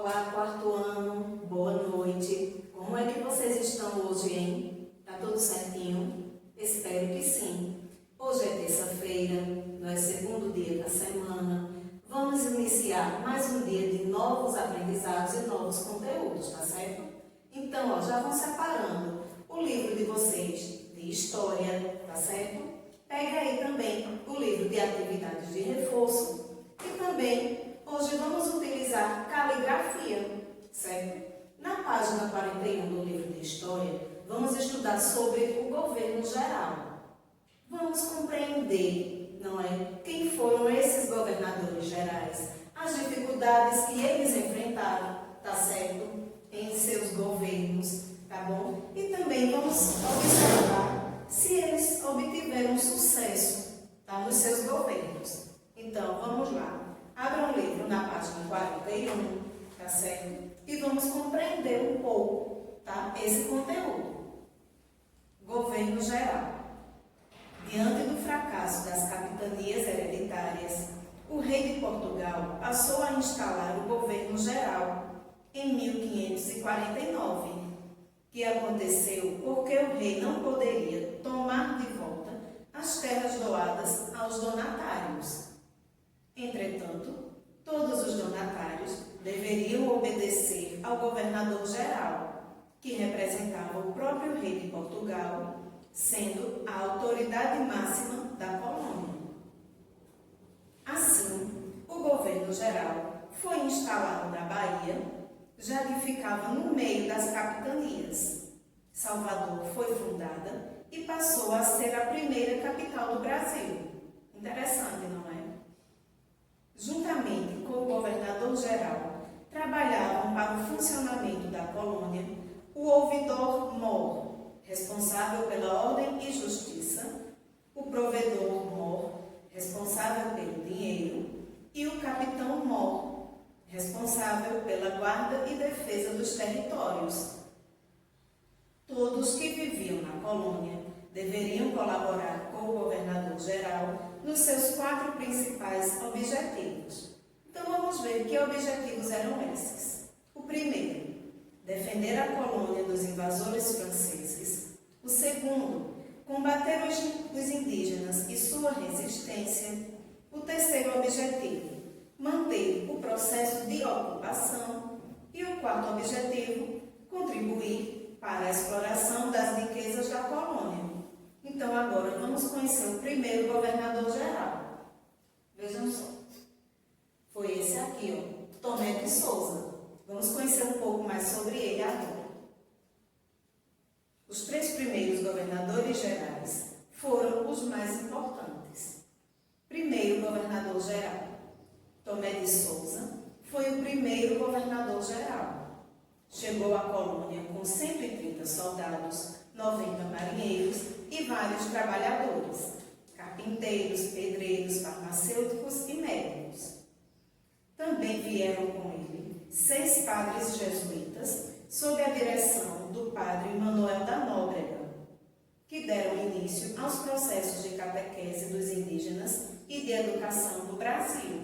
Olá, quarto ano, boa noite. Como é que vocês estão hoje, hein? Tá tudo certinho? Espero que sim. Hoje é terça-feira, não é segundo dia da semana. Vamos iniciar mais um dia de novos aprendizados e novos conteúdos, tá certo? Então, já vão separando o livro de vocês de história, tá certo? Pega aí também o livro de atividades de reforço e também hoje vamos utilizar caligrafia, certo? Na página 41 do livro de História, vamos estudar sobre o governo geral. Vamos compreender, não é? Quem foram esses governadores gerais, as dificuldades que eles enfrentaram, tá certo? Em seus governos, tá bom? E também vamos observar se eles obtiveram sucesso, tá? Nos seus governos. Então, vamos lá. Abra um livro na página 41, tá certo? E vamos compreender um pouco, tá? Esse conteúdo. Governo geral. Diante do fracasso das capitanias hereditárias, o rei de Portugal passou a instalar o governo geral em 1549, que aconteceu porque o rei não poderia tomar de volta as terras doadas aos donatários. Entretanto, todos os donatários deveriam obedecer ao governador-geral, que representava o próprio rei de Portugal, sendo a autoridade máxima da colônia. Assim, o governo-geral foi instalado na Bahia, já que ficava no meio das capitanias. Salvador foi fundada e passou a ser a primeira capital do Brasil. Interessante, não é? Juntamente com o governador-geral, trabalhavam para o funcionamento da colônia o ouvidor-mor, responsável pela ordem e justiça, o provedor-mor, responsável pelo dinheiro, e o capitão-mor, responsável pela guarda e defesa dos territórios. Todos que viviam na colônia deveriam colaborar com o governador-geral nos seus 4 principais objetivos. Então, vamos ver que objetivos eram esses. O primeiro, defender a colônia dos invasores franceses. O segundo, combater os indígenas e sua resistência. O terceiro objetivo, manter o processo de ocupação. E o quarto objetivo, contribuir para a exploração das riquezas da colônia. Então, agora vamos conhecer o primeiro governador-geral. Vejam só. Foi esse aqui, ó, Tomé de Souza. Vamos conhecer um pouco mais sobre ele agora. Os 3 primeiros governadores gerais foram os mais importantes. Primeiro governador-geral, Tomé de Souza, foi o primeiro governador-geral. Chegou à colônia com 130 soldados, 90 marinheiros e vários trabalhadores, carpinteiros, pedreiros, farmacêuticos e médicos. Também vieram com ele 6 padres jesuítas, sob a direção do padre Manuel da Nóbrega, que deram início aos processos de catequese dos indígenas e de educação do Brasil.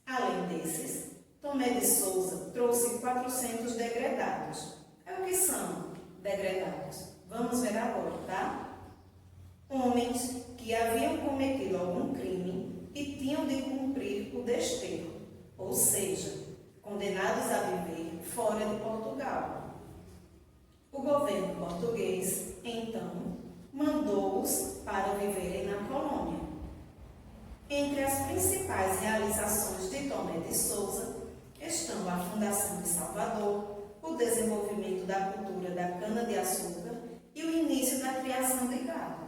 Além desses, Tomé de Souza trouxe 400 degredados. É o que são degredados? Vamos ver agora, tá? Homens que haviam cometido algum crime e tinham de cumprir o desterro, ou seja, condenados a viver fora de Portugal. O governo português, então, mandou-os para viverem na colônia. Entre as principais realizações de Tomé de Souza estão a fundação de Salvador, o desenvolvimento da cultura da cana-de-açúcar e o início da criação de gado.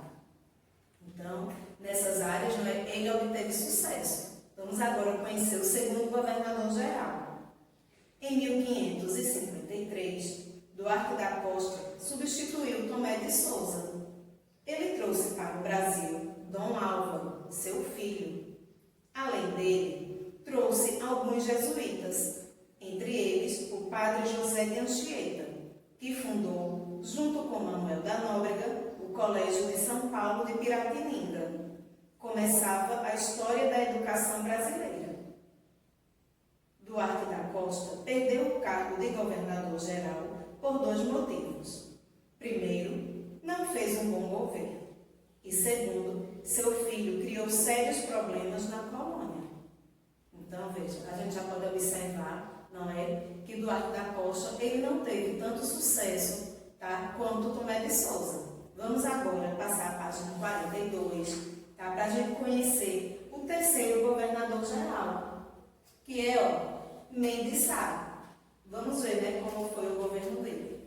Então, nessas áreas, ele obteve sucesso. Vamos agora conhecer o segundo governador-geral. Em 1553, Duarte da Costa substituiu Tomé de Souza. Ele trouxe para o Brasil Dom Álvaro, seu filho. Além dele, trouxe alguns jesuítas, entre eles o padre José de Anchieta, que fundou, junto com Manuel da Nóbrega, o Colégio de São Paulo de Piratininga. Começava a história da educação brasileira. Duarte da Costa perdeu o cargo de governador-geral por 2 motivos. Primeiro, não fez um bom governo. E segundo, seu filho criou sérios problemas na colônia. Então, veja, a gente já pode observar, não é, que Duarte da Costa ele não teve tanto sucesso, tá, quanto Tomé de Souza. Vamos agora passar a página 42, tá, para a gente conhecer o terceiro governador-geral, que é, Mendes Sá. Vamos ver, né, como foi o governo dele.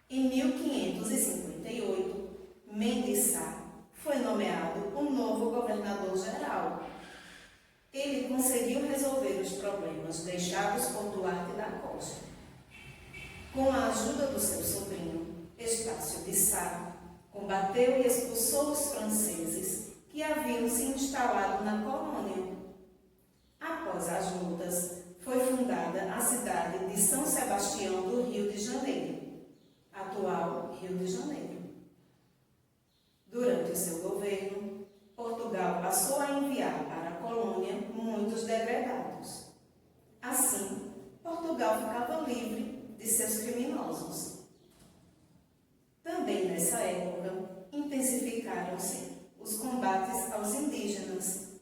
Em 1558, Mendes Sá foi nomeado um novo governador-geral. Ele conseguiu resolver os problemas deixados por Duarte da Costa. Com a ajuda do seu sobrinho, Estácio de Sá, combateu e expulsou os franceses que haviam se instalado na colônia. Após as lutas, foi fundada a cidade de São Sebastião do Rio de Janeiro, atual Rio de Janeiro. Durante o seu governo, Portugal passou a enviar para a colônia muitos degredados. Assim, Portugal ficava livre de seus criminosos. Também nessa época, intensificaram-se os combates aos indígenas.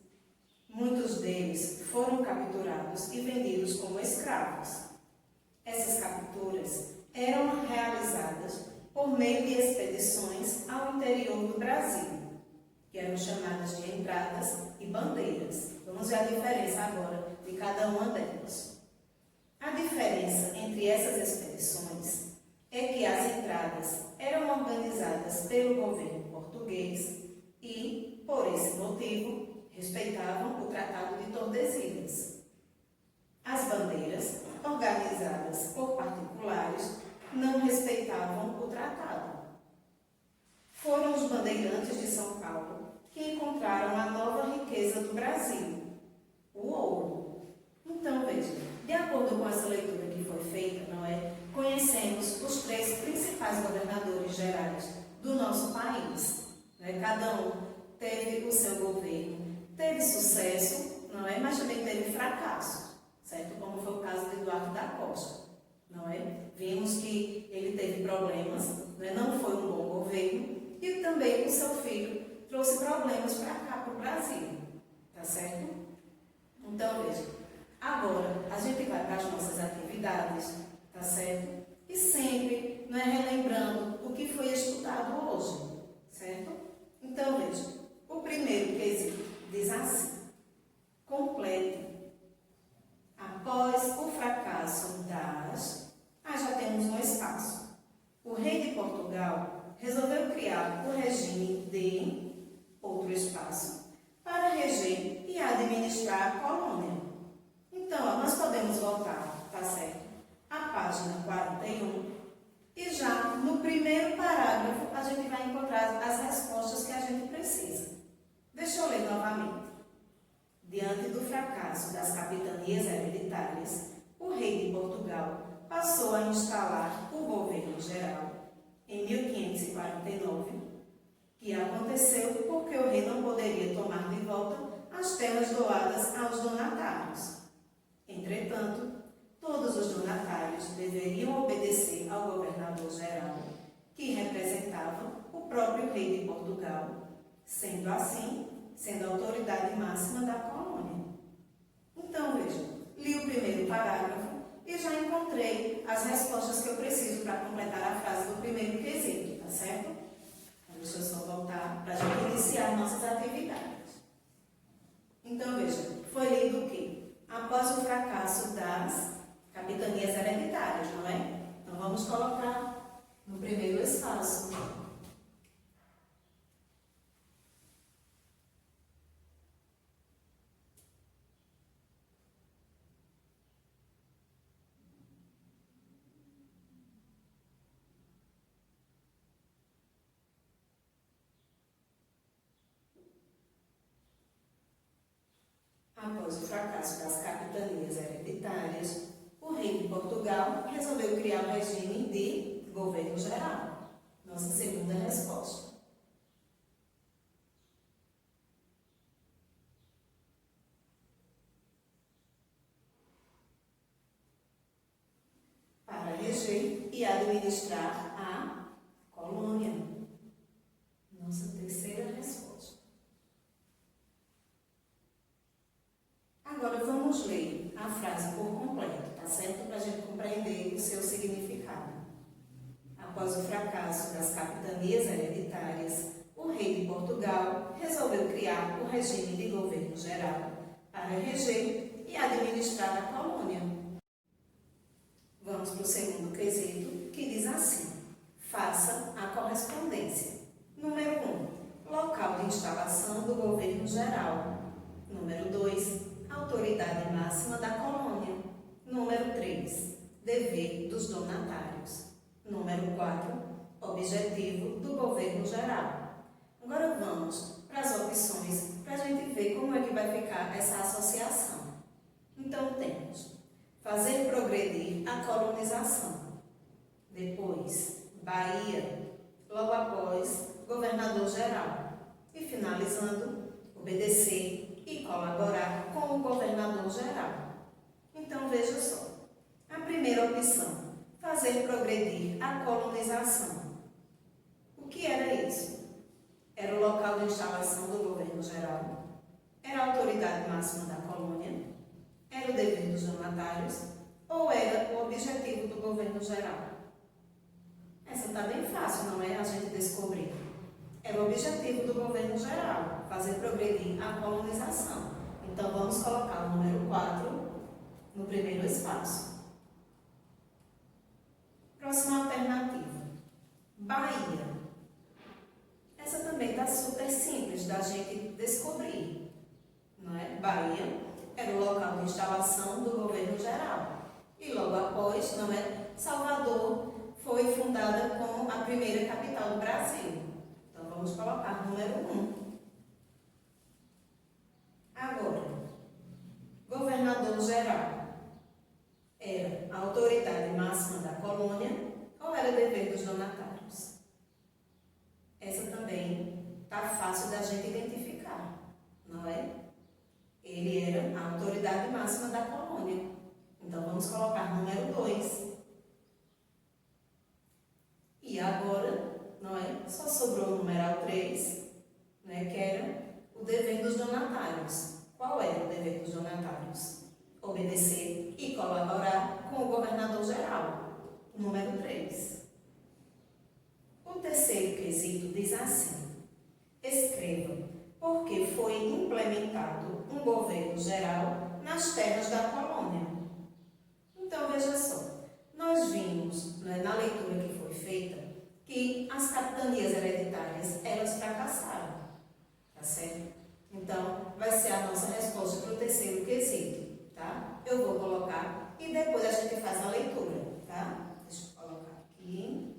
Muitos deles foram capturados e vendidos como escravos. Essas capturas eram realizadas por meio de expedições ao interior do Brasil, que eram chamadas de entradas e bandeiras. Vamos ver a diferença agora de cada uma delas. A diferença entre essas expedições é que as entradas eram organizadas pelo governo português e, por esse motivo, respeitavam o Tratado de Tordesilhas. As bandeiras, organizadas por particulares, não respeitavam o tratado. Foram os bandeirantes de São Paulo que encontraram a nova riqueza do Brasil, o ouro. Então, veja, de acordo com essa leitura que foi feita, não é? Conhecemos os 3 principais governadores gerais do nosso país. Não é? Cada um teve o seu governo, teve sucesso, não é? Mas também teve fracasso, certo? Como foi o caso de Duarte da Costa, não é? Vimos que ele teve problemas, não foi um bom governo, e também o seu filho trouxe problemas para cá, para o Brasil, tá certo? Então, veja, agora a gente vai para as nossas atividades, tá certo? E sempre, relembrando o que foi estudado hoje, certo? Então, veja, o primeiro quesito diz assim: complete. Após o fracasso das... já temos um espaço. O rei de Portugal resolveu criar o regime de outro espaço para reger e administrar a colônia. Então, nós podemos voltar, tá certo? A página 41 e já no primeiro parágrafo a gente vai encontrar as respostas que a gente precisa. Deixa eu ler novamente. Diante do fracasso das capitanias hereditárias, o rei de Portugal passou a instalar o governo geral em 1549, que aconteceu porque o rei não poderia tomar de volta as terras doadas aos donatários. Entretanto, todos os donatários deveriam obedecer ao governador-geral, que representava o próprio rei de Portugal, sendo a autoridade máxima da colônia. Então, veja, li o primeiro parágrafo e já encontrei as respostas que eu preciso para completar a frase do primeiro quesito, tá certo? Então, deixa eu só voltar para a gente iniciar nossas atividades. Então, veja, foi lido o quê? Após o fracasso das capitanias hereditárias, não é? Então, vamos colocar no primeiro espaço. Após o fracasso das capitanias hereditárias, o rei de Portugal resolveu criar um regime de governo geral. Nossa segunda resposta. e administrar a colônia. Nossa terceira resposta. Agora vamos ler a frase por completo, tá certo? Para a gente compreender o seu significado. Após o fracasso das capitanias hereditárias, o rei de Portugal resolveu criar o regime de governo geral para reger e administrar a colônia. Vamos para o segundo quesito, que diz assim: faça a correspondência. Número 1, local de instalação do governo geral. Número 2, autoridade máxima da colônia. Número 3, dever dos donatários. Número 4, objetivo do governo geral. Agora vamos para as opções para a gente ver como é que vai ficar essa associação. Então temos fazer progredir a colonização. Depois, Bahia. Logo após, governador geral. E finalizando, obedecer e colaborar com o governador geral. Então veja só. A primeira opção, fazer progredir a colonização. O que era isso? Era o local de instalação do governo geral? Era a autoridade máxima da colônia? Era o dever dos donatários? Ou era o objetivo do governo geral? Essa está bem fácil, não é? A gente descobrir. Era o objetivo do governo geral, fazer progredir a colonização. Então vamos colocar o número 4 no primeiro espaço. Próxima alternativa, Bahia. Essa também está super simples da gente descobrir, não é? Bahia era o local de instalação do governo geral. E logo após, não é? Salvador foi fundada como a primeira capital do Brasil. Então vamos colocar número 1. Agora, governador geral. Era a autoridade máxima da colônia ou era dever dos donatários? Essa também está fácil da gente identificar, não é? Ele era a autoridade máxima da colônia. Então vamos colocar número 2. E agora, não é? Só sobrou o numeral 3, né, que era o dever dos donatários. Qual era o dever dos donatários? Obedecer e colaborar com o governador geral. Número 3. O terceiro quesito diz assim: escreva por que foi implementado um governo geral nas terras da colônia. Então veja só, nós vimos, né, na leitura que foi feita que as capitanias hereditárias elas fracassaram, tá certo? Então vai ser a nossa resposta para o terceiro quesito, tá? Eu vou colocar e depois a gente faz a leitura, tá? Deixa eu colocar aqui.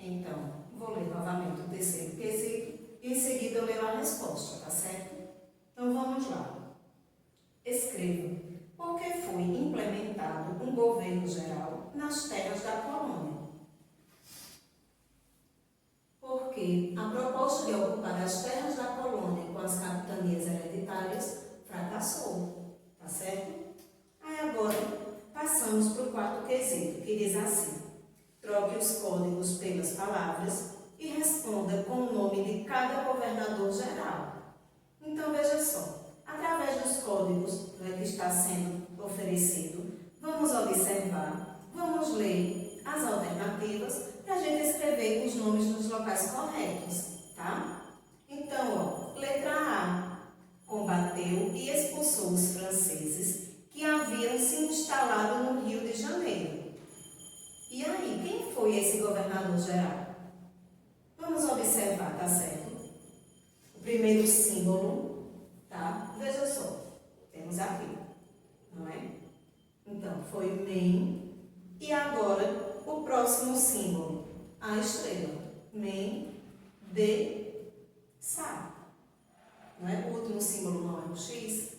Então, vou ler novamente o terceiro quesito e em seguida eu leio a resposta, tá certo? Então vamos lá. Escreva por que foi implementado um governo geral nas terras da colônia. Porque a proposta de ocupar as terras da colônia com as capitanias hereditárias fracassou, tá certo? Aí agora passamos para o quarto quesito, que diz assim: troque os códigos pelas palavras e responda com o nome de cada governador geral. Então veja só, através dos códigos, que está sendo oferecido, vamos observar, vamos ler a as alternativas para a gente escrever os nomes nos locais corretos, tá? Então, ó, letra A, combateu e expulsou os franceses que haviam se instalado no Rio de Janeiro. E aí, quem foi esse governador geral? Vamos observar, tá certo? O primeiro símbolo, tá? Veja só, temos aqui, não é? Então, foi MEM. E agora, o próximo símbolo, a estrela. MEM, D, SA. Não é? O último símbolo não é o X.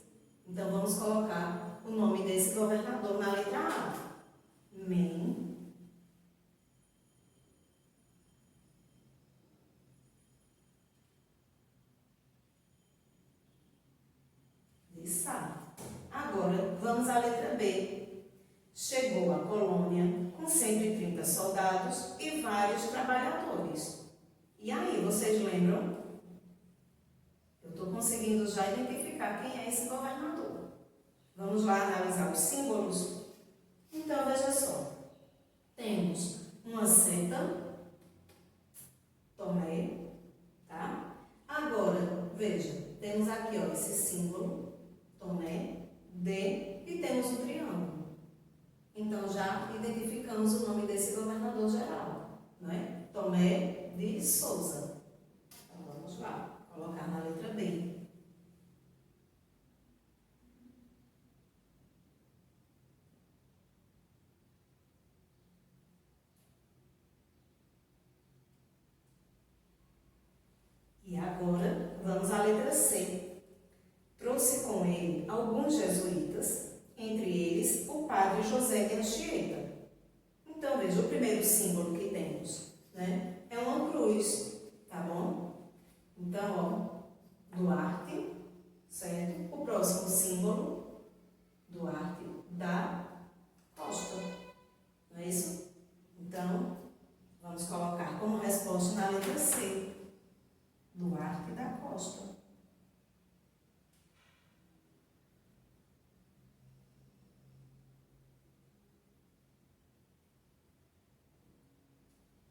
Então, vamos colocar o nome desse governador na letra A. MEM. Agora, vamos à letra B. Chegou a colônia com 130 soldados e vários trabalhadores. E aí, vocês lembram? Eu estou conseguindo já identificar quem é esse governador. Vamos lá analisar os símbolos? Então, veja só. Temos uma seta, Tomé, tá? Agora, veja, temos aqui, ó, esse símbolo, Tomé, D, e temos um triângulo. Então, já identificamos o nome desse governador geral, não é? Tomé de Souza. Então, vamos lá, colocar na letra B. E agora, vamos à letra C. Trouxe com ele alguns jesuítas, entre eles o padre José de Anchieta. Então, veja, o primeiro símbolo que temos, né, é uma cruz, tá bom? Então, ó, Duarte, certo? O próximo símbolo, Duarte da Costa, não é isso? Então, vamos colocar como resposta na letra C, Duarte da Costa.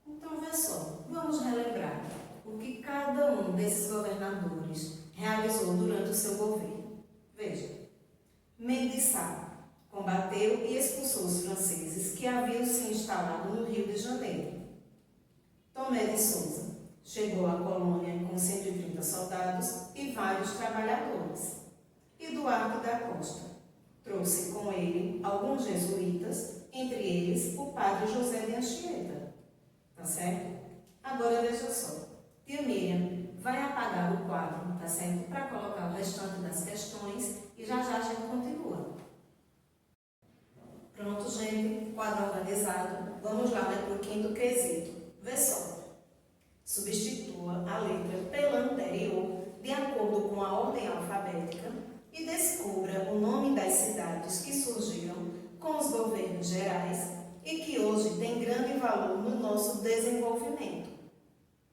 Então, vê só, vamos relembrar o que cada um desses governadores realizou durante o seu governo. Veja, Mendes Sá combateu e expulsou os franceses que haviam se instalado no Rio de Janeiro. Tomé de Souza chegou à colônia com 130 soldados e vários trabalhadores. E Duarte da Costa trouxe com ele alguns jesuítas, entre eles o padre José de Anchieta. Tá certo? Agora veja só. Tia Miriam vai apagar o quadro, tá certo? Para colocar o restante das questões e já já a gente continua. Pronto, gente? Quadro organizado. Vamos lá, né, para o quinto quesito. Vê só. Substitua a letra pela anterior de acordo com a ordem alfabética e descubra o nome das cidades que surgiram com os governos gerais e que hoje tem grande valor no nosso desenvolvimento.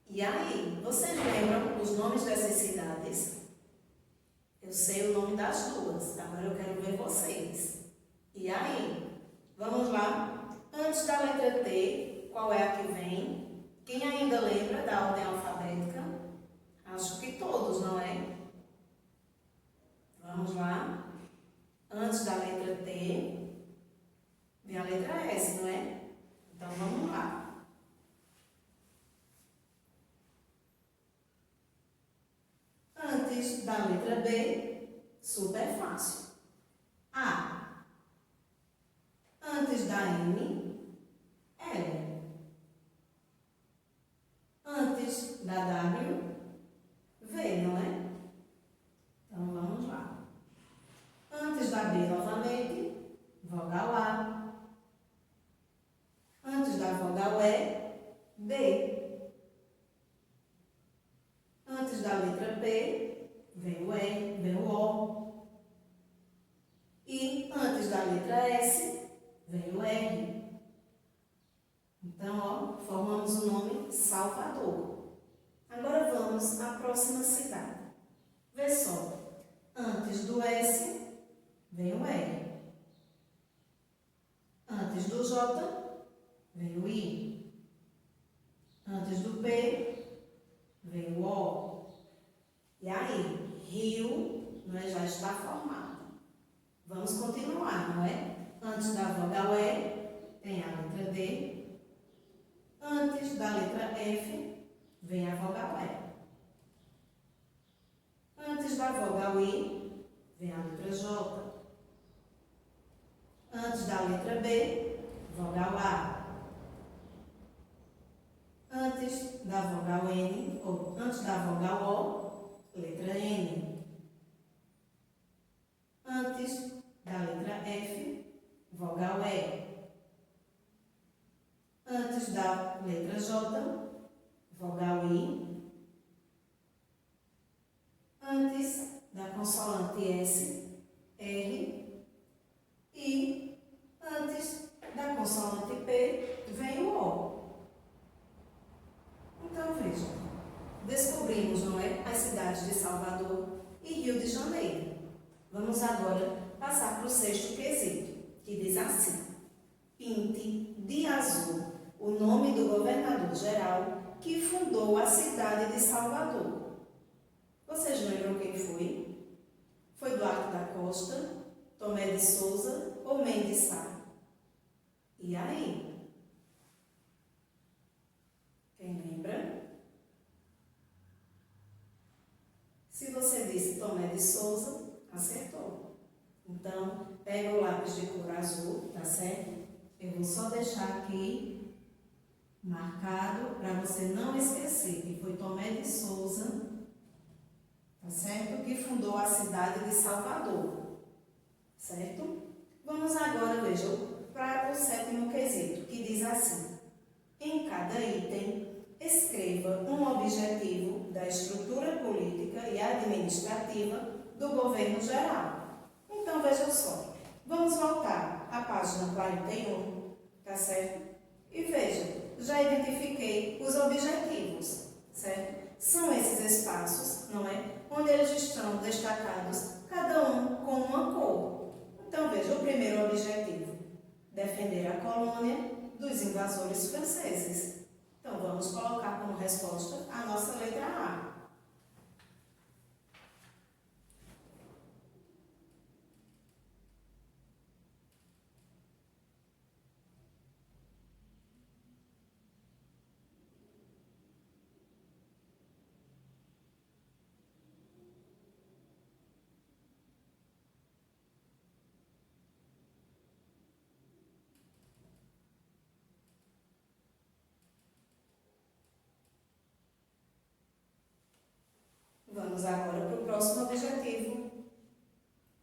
E aí, vocês lembram os nomes dessas cidades? Eu sei o nome das duas, agora eu quero ver vocês. E aí, vamos lá? Antes da letra T, qual é a que vem? Quem ainda lembra da ordem alfabética? Acho que todos, não é? Vamos lá? Antes da letra T, vem a letra S, não é? Então, vamos lá. Antes da letra B, super fácil. A. Antes da M, L. Antes da W, V, não é? Então, vamos lá. Antes da B, novamente, vogal A. Antes da vogal E, B. Antes da letra P, vem o E, vem o O. E antes da letra S, vem o R. Então, ó, formamos o nome Salvador. Agora vamos à próxima cidade. Vê só. Antes do S, vem o R. Antes do J, vem o I. Antes do P, vem o O. E aí, rio, não é, já está formado. Vamos continuar, não é? Antes da vogal E, tem a letra D. Antes da letra F, vem a vogal E. Antes da vogal I, vem a letra J. Antes da letra B, vogal A. Antes da vogal N, ou antes da vogal O, letra N. Antes da letra F, vogal E. Antes da letra J, vogal I. Antes da consoante S, R. E antes da consoante P, vem o O. Então, vejam, descobrimos, não é, as cidades de Salvador e Rio de Janeiro. Vamos agora passar para o sexto quesito, que diz assim: pinte de azul o nome do governador-geral que fundou a cidade de Salvador. Vocês lembram quem foi? Foi Duarte da Costa, Tomé de Souza ou Mendes Sá? E aí? Quem lembra? Se você disse Tomé de Souza, acertou. Então, pega o lápis de cor azul, tá certo? Eu vou só deixar aqui marcado para você não esquecer que foi Tomé de Souza, tá certo? Que fundou a cidade de Salvador, certo? Vamos agora, vejam, para o sétimo quesito, que diz assim: em cada item, escreva um objetivo da estrutura política e administrativa do governo geral. Então, vejam só, vamos voltar à página 41, tá certo? E vejam, já identifiquei os objetivos, certo? São esses espaços, não é? Onde eles estão destacados, cada um com uma cor. Então, veja, o primeiro objetivo: defender a colônia dos invasores franceses. Então, vamos colocar como resposta a nossa letra A. Vamos agora para o próximo objetivo: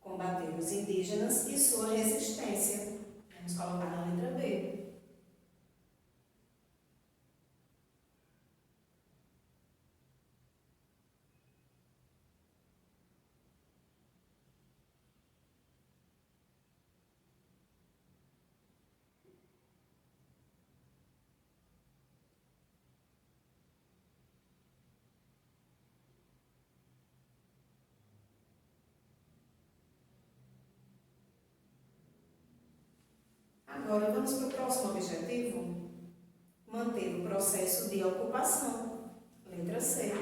combater os indígenas e sua resistência. Vamos colocar na letra B. Agora vamos para o próximo objetivo: manter o processo de ocupação. Letra C.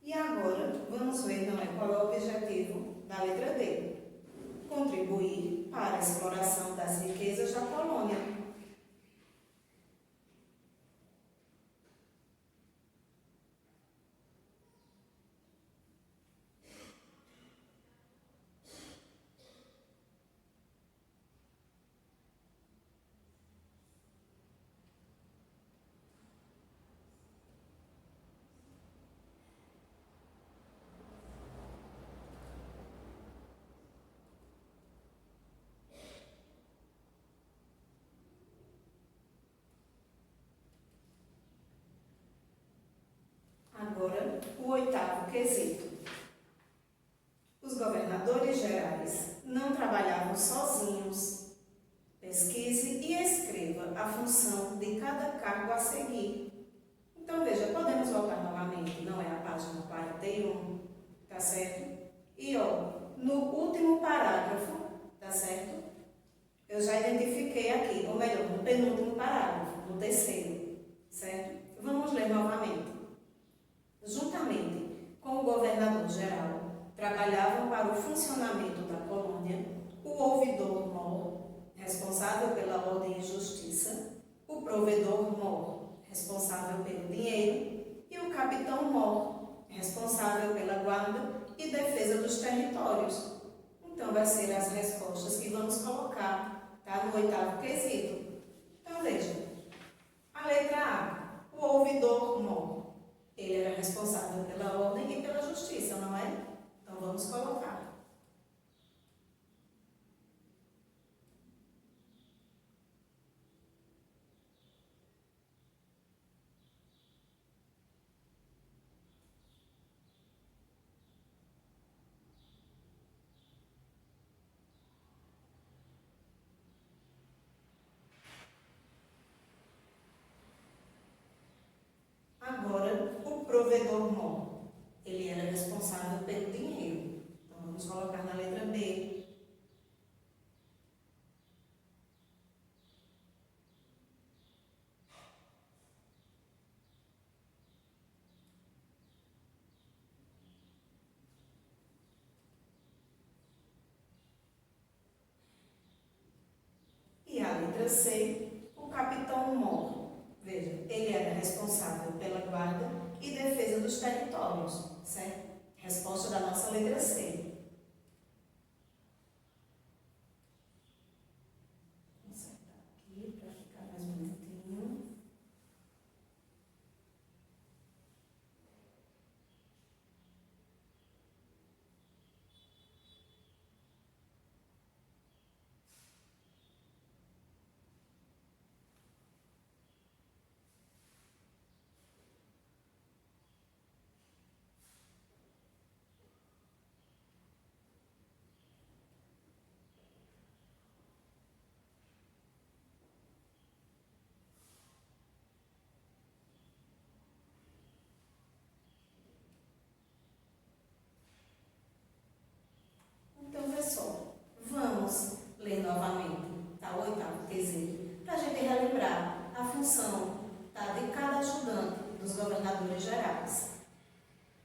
E agora vamos ver, não é, qual é o objetivo da letra D: contribuir para a exploração das riquezas da colônia. Agora, o oitavo quesito: Gerais não trabalhavam sozinhos. Pesquise e escreva a função de cada cargo a seguir. Então, veja, podemos voltar novamente, não é a página 41, tá certo? E, no último parágrafo, tá certo? Eu já identifiquei aqui, ou melhor, no penúltimo parágrafo, no terceiro, certo? Vamos ler novamente. Juntamente com o governador-geral, trabalhavam para o funcionamento da colônia o ouvidor-mor, responsável pela ordem e justiça, o provedor-mor, responsável pelo dinheiro, e o capitão-mor, responsável pela guarda e defesa dos territórios. Então, vai ser as respostas que vamos colocar, tá, no oitavo quesito. Então, veja, a letra A, o ouvidor-mor. Ele era responsável pela ordem e pela justiça, não é? Então, vamos colocar. Agora, o provedor-mor. Ele era responsável pelo dinheiro. Então, vamos colocar na letra B. E a letra C, o capitão-mor. Veja, ele era responsável pela guarda e defesa dos territórios, certo? Resposta da nossa letra C. Vou acertar aqui para ficar mais bonitinho. Então, pessoal, vamos ler novamente, tá? O oitavo quesito, para a gente relembrar a função, tá, de cada ajudante dos governadores gerais.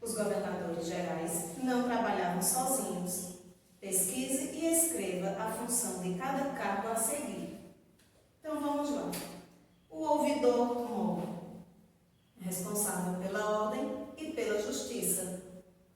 Os governadores gerais não trabalhavam sozinhos. Pesquise e escreva a função de cada cargo a seguir. Então, vamos lá. O ouvidor-mor, responsável pela ordem e pela justiça.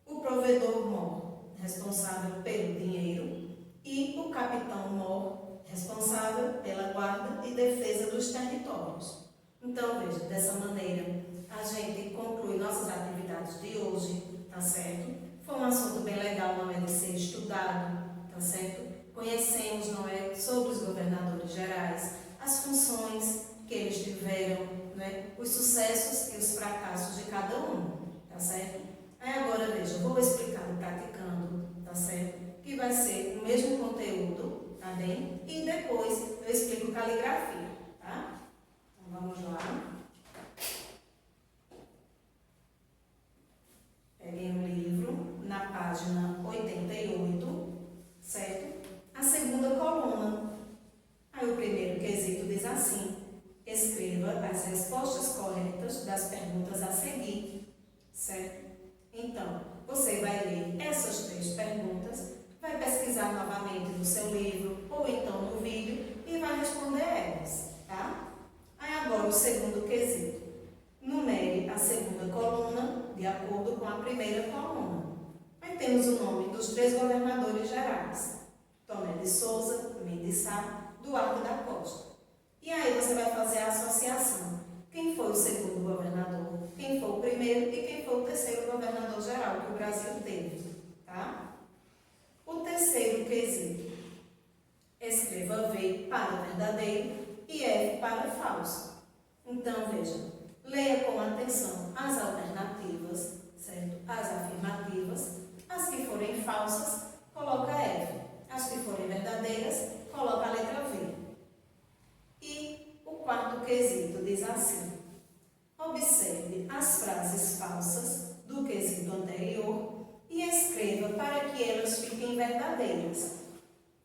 O provedor-mor, responsável pelo dinheiro, e o capitão-mor, responsável pela guarda e defesa dos territórios. Então, veja, dessa maneira, a gente conclui nossas atividades de hoje, tá certo? Foi um assunto bem legal, não é, de ser estudado, tá certo? Conhecemos, não é, sobre os governadores gerais, as funções que eles tiveram, né, os sucessos e os fracassos de cada um, tá certo? Aí agora, veja, eu vou explicar praticando, tá certo? Que vai ser o mesmo conteúdo, tá bem? E depois eu explico caligrafia, tá? Então vamos lá. Peguei um livro na página 88, certo? A segunda coluna. Aí o primeiro quesito diz assim: escreva as respostas corretas das perguntas a seguir, certo? Então, você vai ler essas 3 perguntas, vai pesquisar novamente no seu livro ou então no vídeo e vai responder elas, tá? Aí agora o segundo quesito. Numere a segunda coluna de acordo com a primeira coluna. Aí temos o nome dos 3 governadores gerais: Tomé de Souza, Mendes Sá, Duarte da Costa. E aí você vai fazer a associação. Quem foi o segundo governador? Quem foi o primeiro e quem foi o terceiro governador geral que o Brasil teve, tá? O terceiro quesito. Escreva V para verdadeiro e F para falso. Então, veja, leia com atenção as alternativas, certo? As afirmativas. As que forem falsas, coloca F. As que forem verdadeiras, coloca a letra V. E o quarto quesito diz assim: observe as frases falsas do quesito anterior e escreva para que elas fiquem verdadeiras.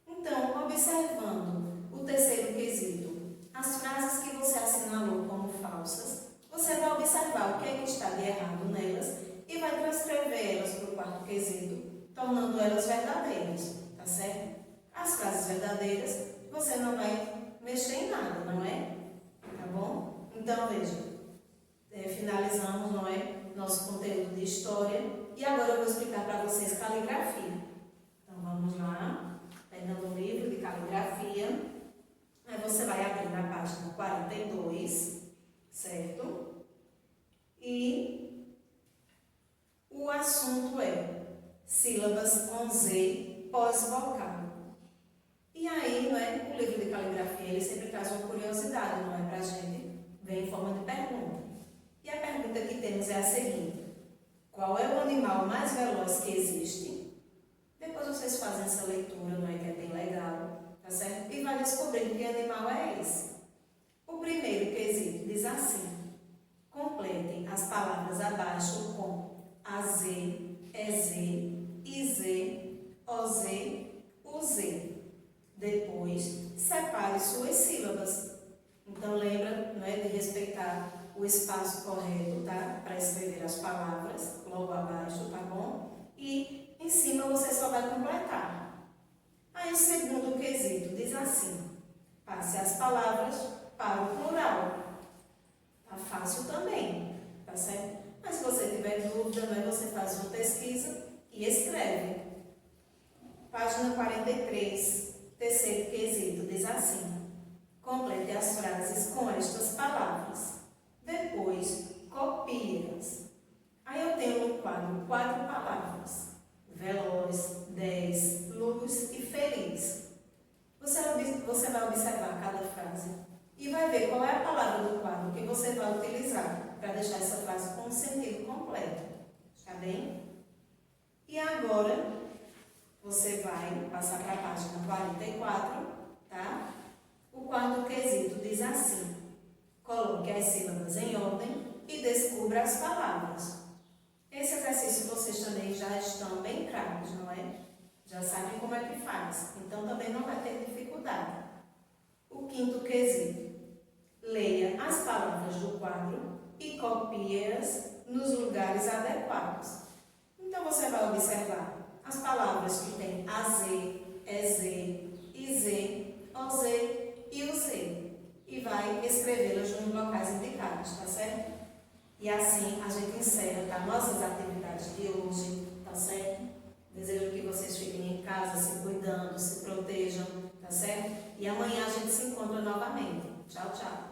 Então, observando o terceiro quesito, as frases que você assinalou como falsas, você vai observar o que é que está de errado nelas e vai transcrever elas para o quarto quesito, tornando elas verdadeiras, tá certo? As frases verdadeiras, você não vai mexer em nada, não é? Tá bom? Então, veja, finalizamos, não é, nosso conteúdo de história e agora eu vou explicar para vocês caligrafia. Então, vamos lá, pegando o livro de caligrafia, aí você vai abrir na página 42, certo? E o assunto é sílabas com Z pós-vocal. E aí, não é, o livro de caligrafia, ele sempre traz uma curiosidade, não é, para a gente, vem em forma de pergunta. E a pergunta que temos é a seguinte: qual é o animal mais veloz que existe? Depois vocês fazem essa leitura, não é, que é bem legal, tá certo? E vai descobrindo que animal é esse. O primeiro quesito diz assim: completem as palavras abaixo com AZ, EZ, IZ, OZ, UZ. Depois, separe suas sílabas. Então, lembra, não é, de respeitar o espaço correto, tá? Para escrever as palavras, logo abaixo, tá bom? E em cima você só vai completar. Aí o segundo quesito diz assim: passe as palavras para o plural. Tá fácil também, tá certo? Mas se você tiver dúvida, né, você faz uma pesquisa e escreve. Página 43, terceiro quesito, diz assim: complete as frases com estas palavras. Depois, copie-as. Aí eu tenho no quadro 4 palavras: veloz, 10, luz e feliz. Você vai observar cada frase e vai ver qual é a palavra do quadro que você vai utilizar para deixar essa frase com um sentido completo. Está bem? E agora, você vai passar para a página 44, tá? O quarto quesito diz assim: coloque as sílabas em ordem e descubra as palavras. Esse exercício vocês também já estão bem craques, não é? Já sabem como é que faz, então também não vai ter dificuldade. O quinto quesito: leia as palavras do quadro e copie-as nos lugares adequados. Então você vai observar as palavras que tem AZ, EZ, IZ, OZ e UZ e vai escrevê-las nos locais indicados, tá certo? E assim a gente encerra, tá, nossas atividades de hoje, tá certo? Desejo que vocês fiquem em casa se cuidando, se protejam, tá certo? E amanhã a gente se encontra novamente. Tchau, tchau.